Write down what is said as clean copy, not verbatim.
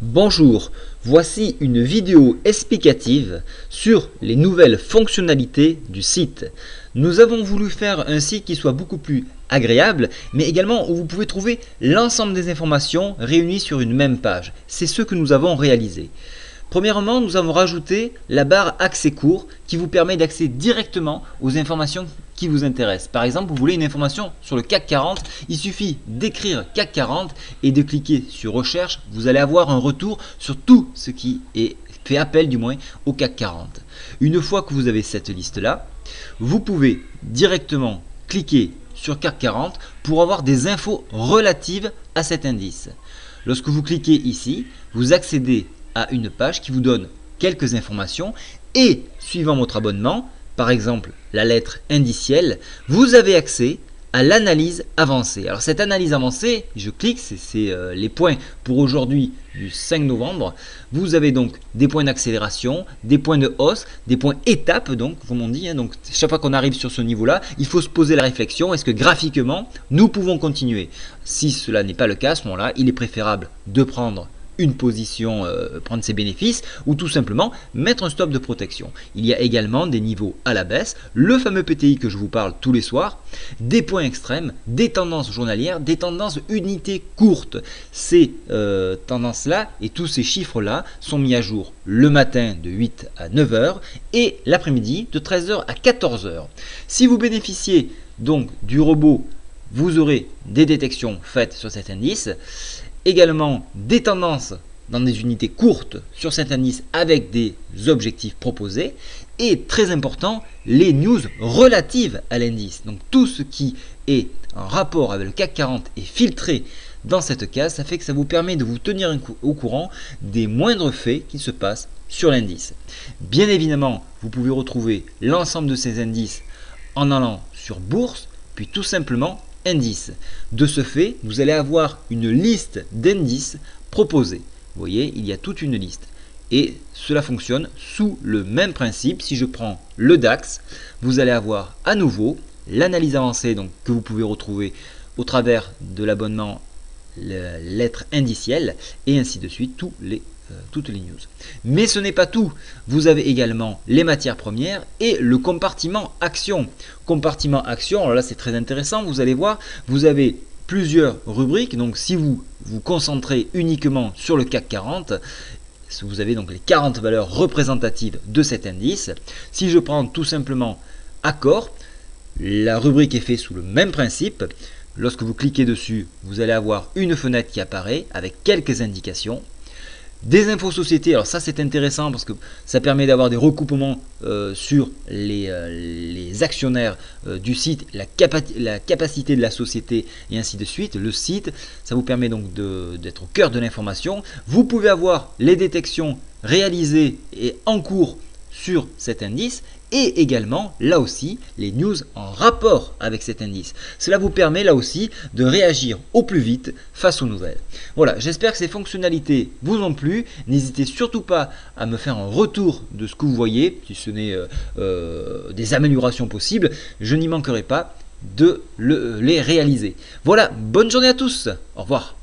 Bonjour, voici une vidéo explicative sur les nouvelles fonctionnalités du site. Nous avons voulu faire un site qui soit beaucoup plus agréable, mais également où vous pouvez trouver l'ensemble des informations réunies sur une même page. C'est ce que nous avons réalisé. Premièrement, nous avons rajouté la barre accès court qui vous permet d'accéder directement aux informations qui vous intéressent. Par exemple, vous voulez une information sur le CAC 40, il suffit d'écrire CAC 40 et de cliquer sur recherche. Vous allez avoir un retour sur tout ce qui est fait appel du moins au CAC 40. Une fois que vous avez cette liste-là, vous pouvez directement cliquer sur CAC 40 pour avoir des infos relatives à cet indice. Lorsque vous cliquez ici, vous accédez à une page qui vous donne quelques informations et suivant votre abonnement, par exemple la lettre indicielle, vous avez accès à l'analyse avancée. Alors cette analyse avancée, je clique, c'est les points pour aujourd'hui du 5 novembre. Vous avez donc des points d'accélération, des points de hausse, des points étapes, donc comme on dit. Donc chaque fois qu'on arrive sur ce niveau-là, il faut se poser la réflexion, est-ce que graphiquement, nous pouvons continuer? Si cela n'est pas le cas, à ce moment-là, il est préférable de prendre une position, prendre ses bénéfices ou tout simplement mettre un stop de protection. Il y a également des niveaux à la baisse, le fameux PTI que je vous parle tous les soirs, des points extrêmes, des tendances journalières, des tendances unités courtes. Ces tendances-là et tous ces chiffres-là sont mis à jour le matin de 8 à 9 heures et l'après-midi de 13 heures à 14 heures. Si vous bénéficiez donc du robot, vous aurez des détections faites sur cet indice. Également des tendances dans des unités courtes sur cet indice avec des objectifs proposés et très important les news relatives à l'indice. Donc tout ce qui est en rapport avec le CAC 40 est filtré dans cette case, ça fait que ça vous permet de vous tenir au courant des moindres faits qui se passent sur l'indice. Bien évidemment, vous pouvez retrouver l'ensemble de ces indices en allant sur bourse, puis tout simplement indices. De ce fait, vous allez avoir une liste d'indices proposés. Vous voyez, il y a toute une liste. Et cela fonctionne sous le même principe. Si je prends le DAX, vous allez avoir à nouveau l'analyse avancée donc, que vous pouvez retrouver au travers de l'abonnement lettre indicielle et ainsi de suite, toutes les news. Mais ce n'est pas tout. Vous avez également les matières premières et le compartiment action. Compartiment action, alors là c'est très intéressant, vous allez voir, vous avez plusieurs rubriques. Donc si vous vous concentrez uniquement sur le CAC 40, vous avez donc les 40 valeurs représentatives de cet indice. Si je prends tout simplement accord, la rubrique est faite sous le même principe. Lorsque vous cliquez dessus, vous allez avoir une fenêtre qui apparaît avec quelques indications. Des infos sociétés, alors ça c'est intéressant parce que ça permet d'avoir des recoupements sur les actionnaires du site, la capacité de la société et ainsi de suite. Le site, ça vous permet donc d'être au cœur de l'information. Vous pouvez avoir les détections réalisées et en cours sur cet indice et également là aussi les news en rapport avec cet indice. Cela vous permet là aussi de réagir au plus vite face aux nouvelles. Voilà, j'espère que ces fonctionnalités vous ont plu. N'hésitez surtout pas à me faire un retour de ce que vous voyez, si ce n'est des améliorations possibles, je n'y manquerai pas de les réaliser. Voilà, bonne journée à tous, au revoir.